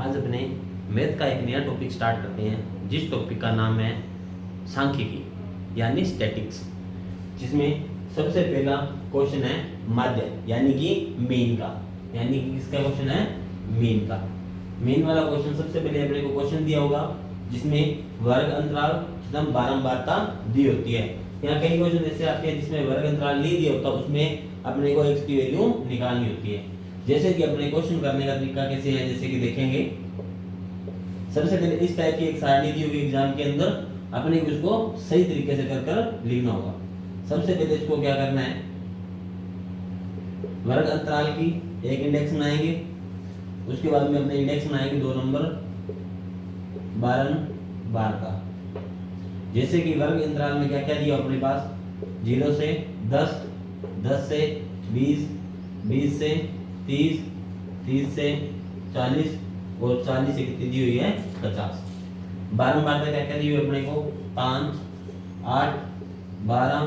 आज अपने मैथ का एक नया टॉपिक स्टार्ट करते हैं, जिस टॉपिक का नाम है सांख्यिकी यानी स्टैटिक्स, जिसमें सबसे पहला क्वेश्चन है माध्य यानी कि मीन का। यानी कि किसका क्वेश्चन है? मीन का। मीन वाला क्वेश्चन सबसे पहले अपने को क्वेश्चन दिया होगा, जिसमें वर्ग अंतराल तथा बारंबारता दी होती है। यहाँ कई क्वेश्चन ऐसे आते हैं जिसमें वर्ग अंतराल नहीं दिया होता, उसमें अपने को x की वैल्यू निकालनी होती है। जैसे कि अपने क्वेश्चन करने का तरीका कैसे है, जैसे कि देखेंगे, सबसे पहले इस टाइप की एक सारणी दी होगी एग्जाम के अंदर, अपने को इसको सही तरीके से कर कर लिखना होगा। सबसे पहले इसको क्या करना है, वर्ग अंतराल की एक इंडेक्स बनाएंगे, उसके बाद में अपने इंडेक्स बनाएंगे 2 नंबर बार का। जैसे कि वर्ग अंतराल में क्या क्या दिया अपने पास, 0 से 10, 10 से 20, 20 से 30, 30 से 40 और 40 से कितनी दी हुई है? 50। बारंबारता क्या क्या दी हुई है अपने को? 5, 8, 12,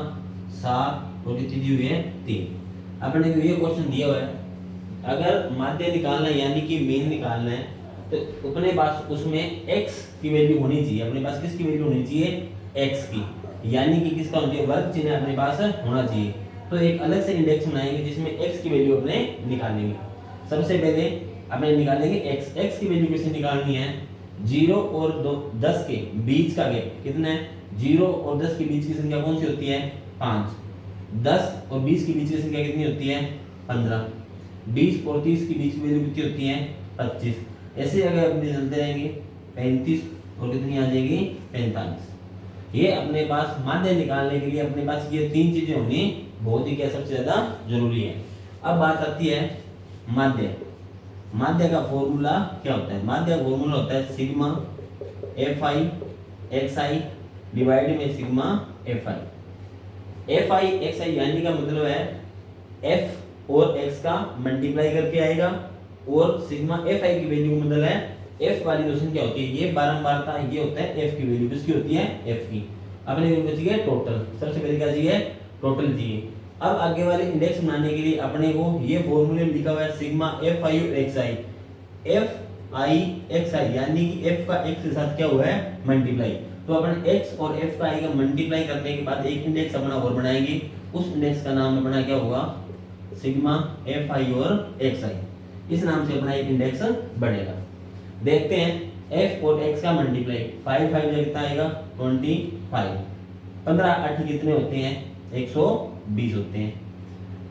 7 और कितनी दी हुई है? 3। अपने को ये क्वेश्चन दिया हुआ है, अगर माध्य निकालना है यानी कि मीन निकालना है, तो अपने पास उसमें x की वैल्यू होनी चाहिए। अपने पास किसकी वैल्यू होनी चाहिए? x की, यानी कि किसका होना चाहिए? वर्ग चिन्ह अपने पास होना चाहिए। तो एक अलग से इंडेक्स बनाएंगे जिसमें x की वैल्यू अपने निकालेंगे। सबसे पहले अपने निकालेंगे x की वैल्यू कैसे निकालनी है? 0 और 10 के बीच का गैप कितना है? 0 और 10 के बीच की संख्या कौन सी होती है? 5। 10 और 20 के बीच की संख्या कितनी होती है? 15। 20 और 30 के बीच की वैल्यू कितनी होती है? 25। ऐसे अगर अपने चलते रहेंगे 35 और कितनी आ जाएगी? 45। ये अपने पास माध्य निकालने के लिए अपने पास ये 3 चीजें होनी बहुत ही क्या सबसे ज्यादा जरूरी है। अब बात आती है माध्य। माध्य का फॉर्मूला क्या होता है? माध्य का फॉर्मूला होता है सिग्मा fi xi डिवाइड में सिग्मा fi xi यानी का मतलब है f और x का मल्टीप्लाई करके आएगा, और सिग्मा fi की वैल्यू मतलब है f वाली जो संख्या होती है, ये बारंबारता, ये होता है f की वैल्यू। किसकी होती है? f की। अपने को चाहिए टोटल, सबसे पहले क्या चाहिए? टोटल चाहिए। अब आगे वाले इंडेक्स बनाने के लिए अपने को ये फॉर्मूले में लिखा हुआ है sigma fi xi, fi xi यानी कि f का x के साथ क्या हुआ है? मल्टीप्लाई। तो अपन x और f का आएगा मल्टीप्लाई करने के बाद एक इंडेक्स अपना और बनाएंगे, उस इंडेक्स का नाम अपना क्या होगा? सिग्मा fi और xi। इस नाम से अपना एक इंडेक्स बनेगा। देखते हैं f और x का मल्टीप्लाई, 5 5 कितना आएगा? 25। 15 8 कितने होते हैं? 120 होते हैं।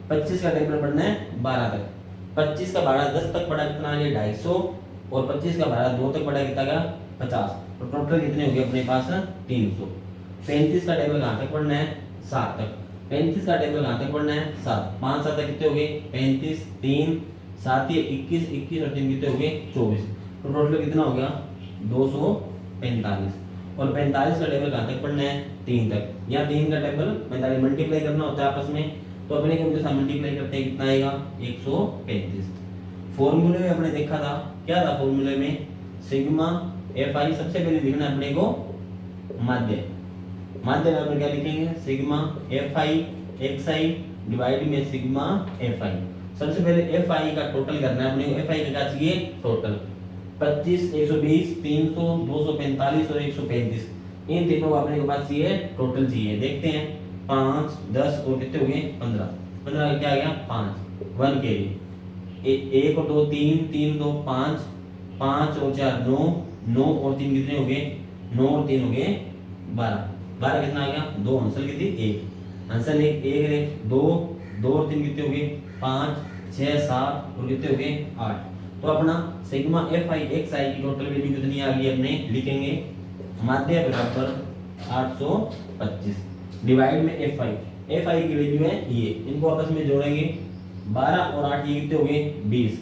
25 का टेबल पढ़ना है 12 तक। 25 का 12 10 तक पढ़ा कितना आ गया? 250, और 25 का 12 2 तक पढ़ा कितना गया? 50। तो टोटल कितने हो गए अपने पास? 300। 35 का टेबल कहाँ तक पढ़ना है? 7 तक। 35 का टेबल कहाँ तक पढ़ना है? 7। 5 7 तक कितने हो गए? 35, 3 7 ये 21, 21 और 3 कितने हो गए? 24। तो टोटल कितना हो गया? 245। और 45 का टेबल कहाँ तक पढ़ना है? 3 तक। यहाँ 3 का टेबल 45 मल्टीप्लाई करना होता है आपस में, तो अपने को उनके साथ मल्टीप्लाई करते हैं, कितना आएगा? 135। फॉर्मूले में अपने देखा था, क्या था फॉर्मूले में? सिग्मा fi, सबसे पहले लिखना है अपने को माध्य। माध्य में अपने क्या लिखेंगे? सिग्मा fi xi डिवाइड में सिग्मा fi। सबसे पहले fi का टोटल करना है अपने को। fi का क्या चाहिए? टोटल 25, 120, 300, 245 और 135, इन तीनों अपने के पास चाहिए टोटल चाहिए। देखते हैं 5, 10 और कितने हो गए? 15। 15 का क्या आ गया? 5 1 के लिए 1 और 2 3, 3 2 5, 5 और 4 9, 9 और 3 कितने हो गए? 9 और 3 हो गए 12। 12 कितना आ गया? 2 आंसर कितनी? 1 आंसर 1 2 2 और 3 कितने हो गए? 5 6 7 और कितने हो गए? 8। तो अपना सिग्मा fi xi की टोटल वैल्यू कितनी आ गई? अपने लिखेंगे माध्य बराबर 825 डिवाइड में fi की वैल्यू है ये, इनको आपस में जोड़ेंगे। 12 और 8 ये कितने हो गए? 20।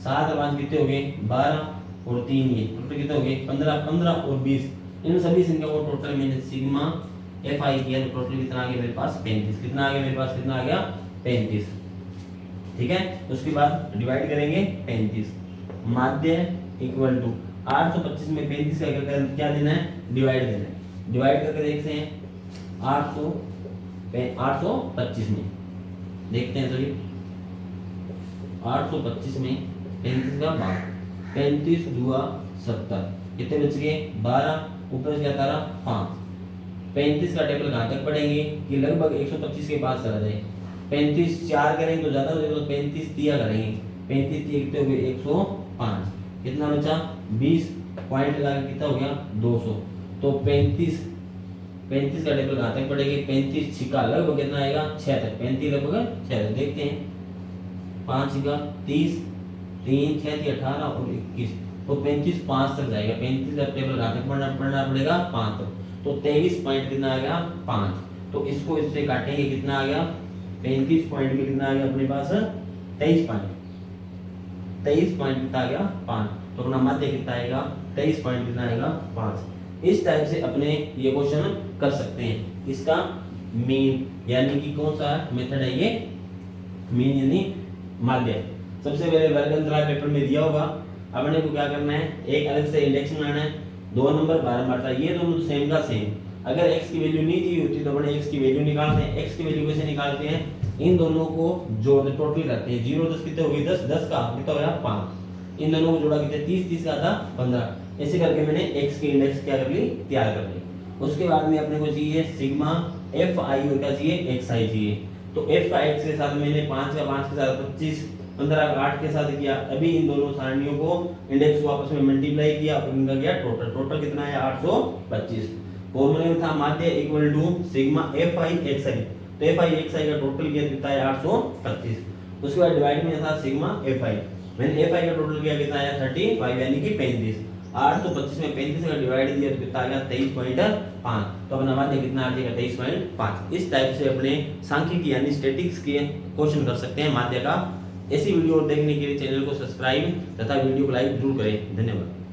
7 और 5 कितने हो गए? 12 और 3 ये टोटल कितने हो गए? 15। 15 और 20 इन सभी संख्या को टोटल मैंने सिग्मा fi किया, तो टोटल कितना आ गया मेरे पास? 35। कितना आ गया मेरे पास? कितना आ गया? 35। ठीक है, उसके बाद डिवाइड करेंगे 35। माध्य इक्वल टू 825 में 35 का क्या देना है? डिवाइड देना है। डिवाइड करके देखते हैं 825 में, देखते हैं सभी 825 में 35 का भाग 35 दुआ 70, कितने बच गए 12, ऊपर से क्या तारा 5। 35 का टेबल कहाँ तक पढ़ेंगे कि लगभग 125 के पास चला जाए। 35 4 करेंगे तो ज्यादा हो जाएगा, तो 35 तिया करेंगे, 35 तिया कितने हो गए 105, कितना बचा 20 पॉइंट लगा के कितना हो गया 200। तो 35 का टेबल कहाँ तक पड़ेगी, 35 छिका लगभग कितना आएगा 6 तक, 35 लगभग 6 तक। देखते हैं 5 का 30, 3 6 18 और 21, तो 35 5 तक जाएगा। 35 का टेबल कहाँ तक पढ़ना पड़ेगा 5 तक, तो 23 पॉइंट कितना आ गया 5। तो इसको इससे काटेंगे कितना आ गया 35 पॉइंट में कितना आ गया अपने पास 23 पॉइंट, 23 पॉइंट कितना आ गया 5। तो अपना माध्य कितना आएगा 23 पॉइंट कितना आएगा 5। इस टाइप से अपने ये क्वेश्चन कर सकते हैं। इसका मीन यानी कि कौन सा मेथड है ये, मीन यानी माध्य। सबसे पहले वर्ग अंतराल पेपर में दिया होगा, अपने को क्या करना है एक अलग से इंडेक्स बनाना है, 2 नंबर बारंबारता, ये दोनों सेम का सेम। अगर x की वैल्यू नहीं दी होती तो अपने x की वैल्यू निकालते हैं। x की वैल्यू कैसे निकालते हैं, इन दोनों को जोड़ टोटल करते हैं, 0 10 कितने हो गए 10, 10 का कितना हो गया 5, इन दोनों को जोड़ा कितने 30, 30 का था 15। ऐसे करके मैंने x की इंडेक्स क्या कर ली तैयार कर ली। उसके बाद में अपने को चाहिए सिग्मा fi और क्या चाहिए xi चाहिए। तो f का x के साथ मैंने 5 का 5 के साथ 25, 15 का 8 के साथ किया। अभी इन दोनों सारणियों को इंडेक्स को आपस में मल्टीप्लाई किया और इनका किया टोटल, टोटल कितना है 825। फॉर्मूले में था माध्य equal to sigma fi xi, तो fi xi का टोटल किया कितना है 825। उसके बाद डिवाइड में था सिग्मा fi, मैंने fi का टोटल किया कितना आया 35 यानी कि 35। 825 में 35 का डिवाइड दिया तो कितना आ गया 23.5, तो अपना माध्य कितना आ जाएगा 23.5। इस टाइप से अपने सांख्यिकी यानी स्टैटिस्टिक्स के क्वेश्चन कर सकते हैं माध्य का। ऐसी वीडियो देखने के लिए चैनल को सब्सक्राइब तथा वीडियो को लाइक जरूर करें। धन्यवाद।